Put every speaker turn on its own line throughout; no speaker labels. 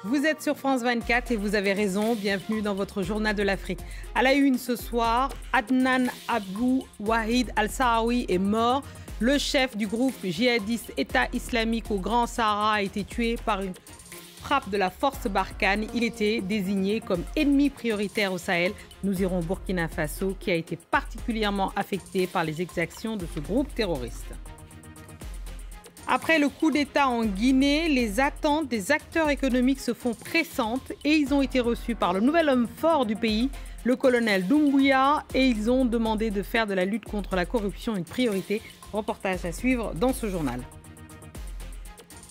Vous êtes sur France 24 et vous avez raison, bienvenue dans votre journal de l'Afrique. À la une ce soir, Adnan Abou Wahid Al-Sahraoui est mort. Le chef du groupe djihadiste État islamique au Grand Sahara a été tué par une frappe de la force Barkhane. Il était désigné comme ennemi prioritaire au Sahel. Nous irons au Burkina Faso qui a été particulièrement affecté par les exactions de ce groupe terroriste. Après le coup d'État en Guinée, les attentes des acteurs économiques se font pressantes et ils ont été reçus par le nouvel homme fort du pays, le colonel Doumbouya, et ils ont demandé de faire de la lutte contre la corruption une priorité. Reportage à suivre dans ce journal.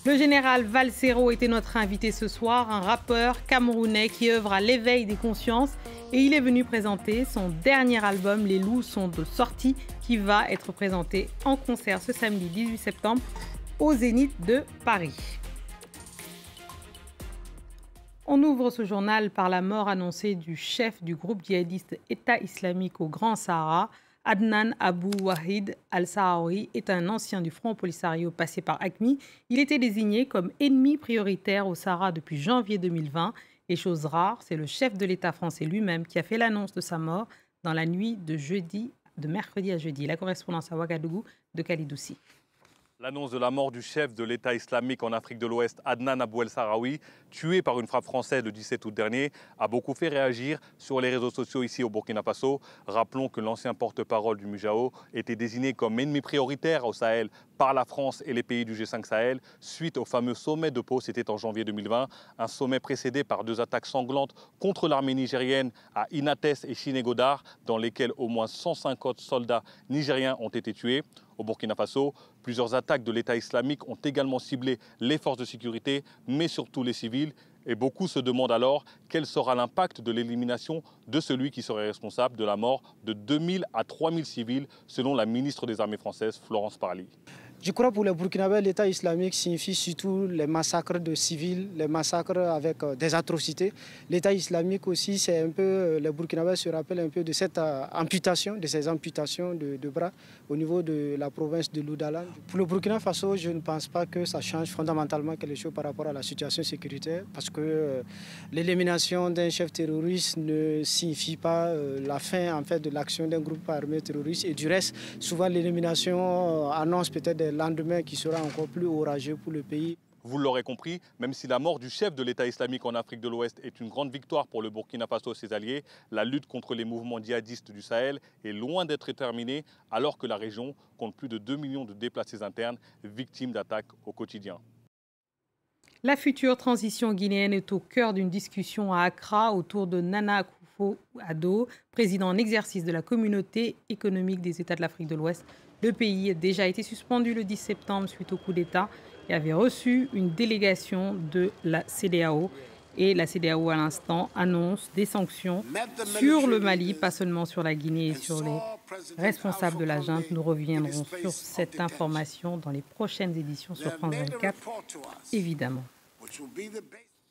Le général Valsero était notre invité ce soir, un rappeur camerounais qui œuvre à l'éveil des consciences et il est venu présenter son dernier album, Les Loups sont de sortie, qui va être présenté en concert ce samedi 18 septembre au Zénith de Paris. On ouvre ce journal par la mort annoncée du chef du groupe djihadiste État islamique au Grand Sahara. Adnan Abou Wahid Al-Sahraoui est un ancien du Front Polisario passé par AQMI. Il était désigné comme ennemi prioritaire au Sahara depuis janvier 2020. Et chose rare, c'est le chef de l'État français lui-même qui a fait l'annonce de sa mort dans la nuit de mercredi à jeudi. La correspondance à Ouagadougou de Kalidoussi.
L'annonce de la mort du chef de l'État islamique en Afrique de l'Ouest, Adnan Abou El-Sahraoui, tué par une frappe française le 17 août dernier, a beaucoup fait réagir sur les réseaux sociaux ici au Burkina Faso. Rappelons que l'ancien porte-parole du MUJAO était désigné comme ennemi prioritaire au Sahel par la France et les pays du G5 Sahel suite au fameux sommet de Pau, c'était en janvier 2020, un sommet précédé par 2 attaques sanglantes contre l'armée nigérienne à Inates et Chinégodar, dans lesquelles au moins 150 soldats nigériens ont été tués. Au Burkina Faso, plusieurs attaques de l'État islamique ont également ciblé les forces de sécurité, mais surtout les civils. Et beaucoup se demandent alors quel sera l'impact de l'élimination de celui qui serait responsable de la mort de 2000 à 3000 civils, selon la ministre des Armées françaises, Florence Parly.
Je crois que pour les Burkinabés, l'État islamique signifie surtout les massacres de civils, les massacres avec des atrocités. L'État islamique aussi, c'est un peu, les Burkinabés se rappellent un peu de cette amputation, de ces amputations de bras au niveau de la province de Loudalan. Pour le Burkina Faso, je ne pense pas que ça change fondamentalement quelque chose par rapport à la situation sécuritaire, parce que l'élimination d'un chef terroriste ne signifie pas la fin en fait, de l'action d'un groupe armé terroriste. Et du reste, souvent l'élimination annonce peut-être des lendemains qui sera encore plus orageux pour le pays.
Vous l'aurez compris, même si la mort du chef de l'État islamique en Afrique de l'Ouest est une grande victoire pour le Burkina Faso et ses alliés, la lutte contre les mouvements djihadistes du Sahel est loin d'être terminée, alors que la région compte plus de 2 millions de déplacés internes victimes d'attaques au quotidien.
La future transition guinéenne est au cœur d'une discussion à Accra autour de Nana Akufo-Addo, président en exercice de la Communauté économique des États de l'Afrique de l'Ouest. Le pays a déjà été suspendu le 10 septembre suite au coup d'État et avait reçu une délégation de la CEDEAO. Et la CEDEAO, à l'instant, annonce des sanctions sur le Mali, pas seulement sur la Guinée et sur les responsables de la junte. Nous reviendrons sur cette information dans les prochaines éditions sur France 24, évidemment.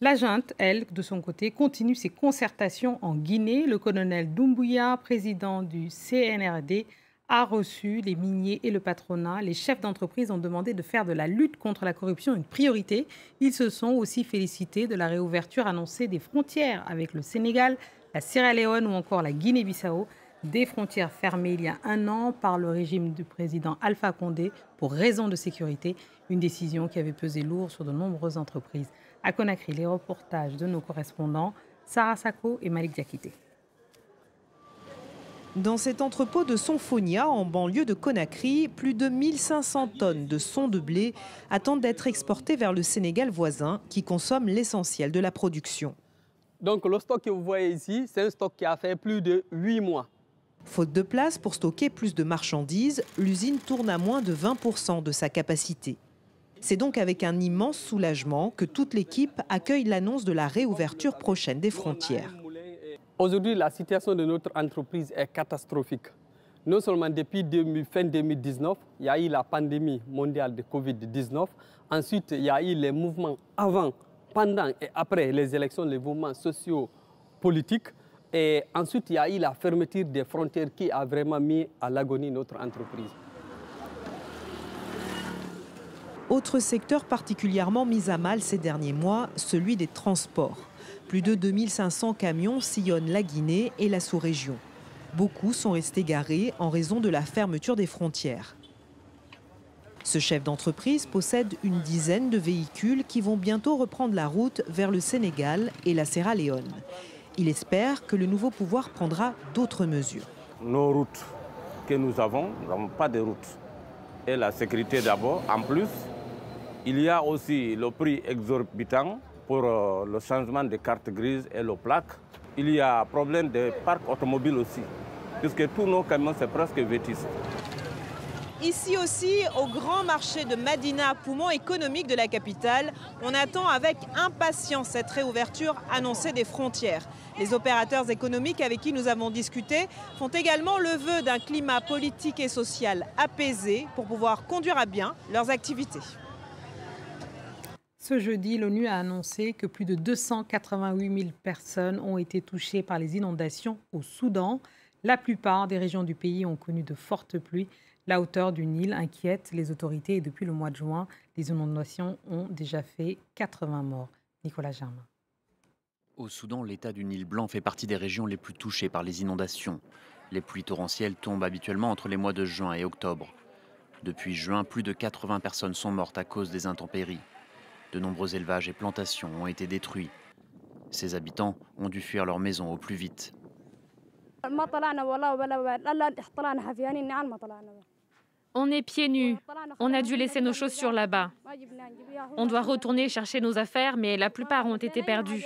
La junte, elle, de son côté, continue ses concertations en Guinée. Le colonel Doumbouya, président du CNRD, a reçu les miniers et le patronat. Les chefs d'entreprise ont demandé de faire de la lutte contre la corruption une priorité. Ils se sont aussi félicités de la réouverture annoncée des frontières avec le Sénégal, la Sierra Leone ou encore la Guinée-Bissau. Des frontières fermées il y a 1 an par le régime du président Alpha Condé pour raison de sécurité. Une décision qui avait pesé lourd sur de nombreuses entreprises. À Conakry, les reportages de nos correspondants Sarah Sako et Malik Diakité.
Dans cet entrepôt de Sonfonia, en banlieue de Conakry, plus de 1500 tonnes de son de blé attendent d'être exportées vers le Sénégal voisin, qui consomme l'essentiel de la production.
Donc le stock que vous voyez ici, c'est un stock qui a fait plus de 8 mois.
Faute de place pour stocker plus de marchandises, l'usine tourne à moins de 20% de sa capacité. C'est donc avec un immense soulagement que toute l'équipe accueille l'annonce de la réouverture prochaine des frontières.
Aujourd'hui, la situation de notre entreprise est catastrophique. Non seulement depuis fin 2019, il y a eu la pandémie mondiale de Covid-19. Ensuite, il y a eu les mouvements avant, pendant et après les élections, les mouvements sociaux, politiques. Et ensuite, il y a eu la fermeture des frontières qui a vraiment mis à l'agonie notre entreprise.
Autre secteur particulièrement mis à mal ces derniers mois, celui des transports. Plus de 2500 camions sillonnent la Guinée et la sous-région. Beaucoup sont restés garés en raison de la fermeture des frontières. Ce chef d'entreprise possède une dizaine de véhicules qui vont bientôt reprendre la route vers le Sénégal et la Sierra Leone. Il espère que le nouveau pouvoir prendra d'autres mesures.
Nos routes que nous n'avons pas de routes. Et la sécurité d'abord. En plus, il y a aussi le prix exorbitant pour le changement des cartes grises et les plaques. Il y a un problème de parc automobile aussi, puisque tous nos camions, c'est presque vétustes.
Ici aussi, au grand marché de Madina, poumon économique de la capitale, on attend avec impatience cette réouverture annoncée des frontières. Les opérateurs économiques avec qui nous avons discuté font également le vœu d'un climat politique et social apaisé pour pouvoir conduire à bien leurs activités.
Ce jeudi, l'ONU a annoncé que plus de 288 000 personnes ont été touchées par les inondations au Soudan. La plupart des régions du pays ont connu de fortes pluies. La hauteur du Nil inquiète les autorités et depuis le mois de juin, les inondations ont déjà fait 80 morts. Nicolas Germain.
Au Soudan, l'état du Nil blanc fait partie des régions les plus touchées par les inondations. Les pluies torrentielles tombent habituellement entre les mois de juin et octobre. Depuis juin, plus de 80 personnes sont mortes à cause des intempéries. De nombreux élevages et plantations ont été détruits. Ces habitants ont dû fuir leur maison au plus vite.
On est pieds nus. On a dû laisser nos chaussures là-bas. On doit retourner chercher nos affaires, mais la plupart ont été perdues.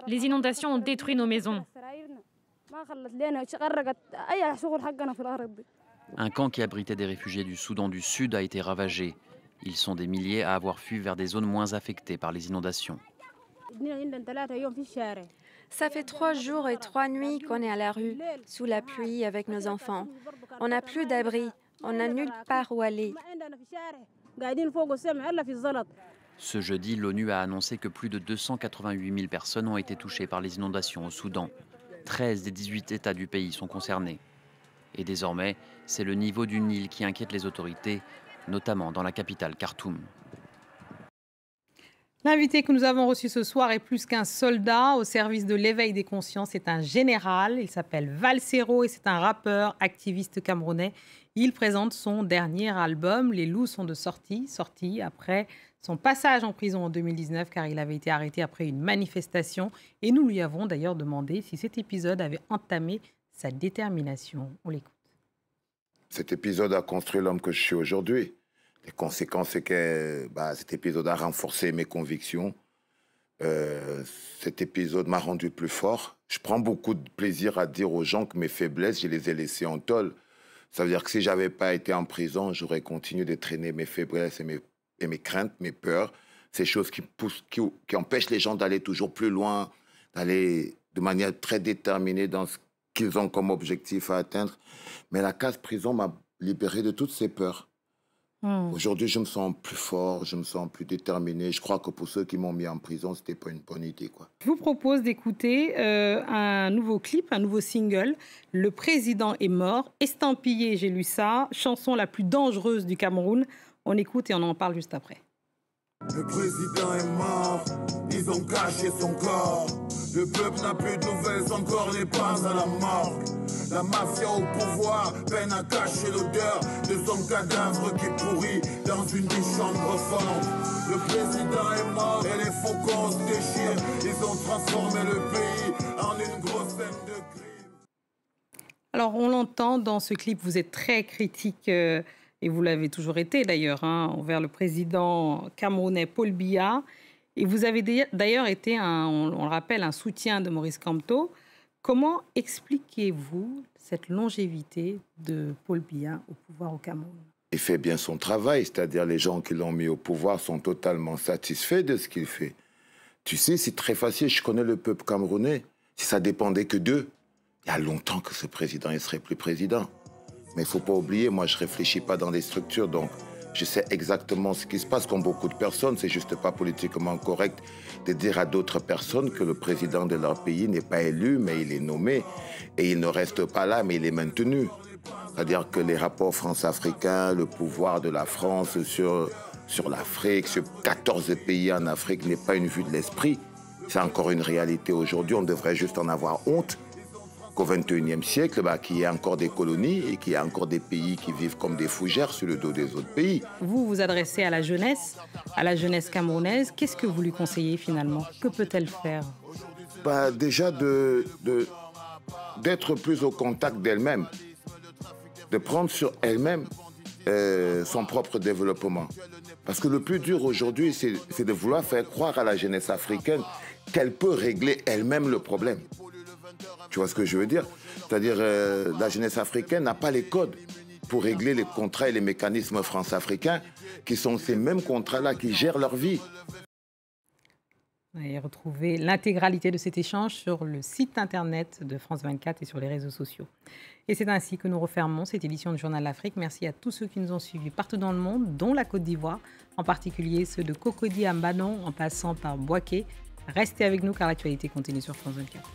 Les inondations ont détruit nos maisons.
Un camp qui abritait des réfugiés du Soudan du Sud a été ravagé. Ils sont des milliers à avoir fui vers des zones moins affectées par les inondations.
Ça fait 3 jours et 3 nuits qu'on est à la rue, sous la pluie avec nos enfants. On n'a plus d'abri, on n'a nulle part où aller.
Ce jeudi, l'ONU a annoncé que plus de 288 000 personnes ont été touchées par les inondations au Soudan. 13 des 18 États du pays sont concernés. Et désormais, c'est le niveau du Nil qui inquiète les autorités, notamment dans la capitale Khartoum.
L'invité que nous avons reçu ce soir est plus qu'un soldat au service de l'éveil des consciences. C'est un général, il s'appelle Valsero et c'est un rappeur, activiste camerounais. Il présente son dernier album, Les Loups sont de sortie après son passage en prison en 2019 car il avait été arrêté après une manifestation. Et nous lui avons d'ailleurs demandé si cet épisode avait entamé sa détermination. On l'écoute.
Cet épisode a construit l'homme que je suis aujourd'hui. Les conséquences, c'est que cet épisode a renforcé mes convictions. Cet épisode m'a rendu plus fort. Je prends beaucoup de plaisir à dire aux gens que mes faiblesses, je les ai laissées en tôle. Ça veut dire que si je n'avais pas été en prison, j'aurais continué de traîner mes faiblesses et mes craintes, mes peurs. Ces choses qui empêchent les gens d'aller toujours plus loin, d'aller de manière très déterminée dans ce qu'ils ont comme objectif à atteindre. Mais la case prison m'a libéré de toutes ces peurs. Aujourd'hui, je me sens plus fort, je me sens plus déterminé. Je crois que pour ceux qui m'ont mis en prison, ce n'était pas une bonne idée, quoi.
Je vous propose d'écouter un nouveau clip, un nouveau single. Le président est mort, estampillé, j'ai lu ça, chanson la plus dangereuse du Cameroun. On écoute et on en parle juste après.
Le président est mort, ils ont caché son corps. Le peuple n'a plus de nouvelles, son corps n'est pas à la morgue. La mafia au pouvoir peine à cacher l'odeur de son cadavre qui pourrit dans une des chambres fortes. Le président est mort et les faucons se déchirent. Ils ont transformé le pays en une grosse scène de crime.
Alors on l'entend dans ce clip, vous êtes très critique et vous l'avez toujours été d'ailleurs envers le président camerounais Paul Biya. Et vous avez d'ailleurs été, on le rappelle, un soutien de Maurice Kamto. Comment expliquez-vous cette longévité de Paul Biya au pouvoir au Cameroun?
Il fait bien son travail, c'est-à-dire les gens qui l'ont mis au pouvoir sont totalement satisfaits de ce qu'il fait. Tu sais, c'est très facile, je connais le peuple camerounais. Si ça dépendait que d'eux, il y a longtemps que ce président ne serait plus président. Mais il ne faut pas oublier, moi je ne réfléchis pas dans les structures, donc je sais exactement ce qui se passe comme beaucoup de personnes. C'est juste pas politiquement correct de dire à d'autres personnes que le président de leur pays n'est pas élu, mais il est nommé. Et il ne reste pas là, mais il est maintenu. C'est-à-dire que les rapports France-africains, le pouvoir de la France sur sur l'Afrique, sur 14 pays en Afrique n'est pas une vue de l'esprit. C'est encore une réalité aujourd'hui. On devrait juste en avoir honte qu'au XXIe siècle, qu'il y ait encore des colonies et qu'il y ait encore des pays qui vivent comme des fougères sur le dos des autres pays.
Vous vous adressez à la jeunesse camerounaise. Qu'est-ce que vous lui conseillez finalement? Que peut-elle faire?
Déjà d'être plus au contact d'elle-même, de prendre sur elle-même son propre développement. Parce que le plus dur aujourd'hui, c'est de vouloir faire croire à la jeunesse africaine qu'elle peut régler elle-même le problème. Tu vois ce que je veux dire? C'est-à-dire la jeunesse africaine n'a pas les codes pour régler les contrats et les mécanismes france-africains qui sont ces mêmes contrats-là qui gèrent leur vie.
Et retrouvez l'intégralité de cet échange sur le site internet de France 24 et sur les réseaux sociaux. Et c'est ainsi que nous refermons cette édition du Journal d'Afrique. Merci à tous ceux qui nous ont suivis partout dans le monde, dont la Côte d'Ivoire, en particulier ceux de Cocody à Mbanon, en passant par Boaké. Restez avec nous car l'actualité continue sur France 24.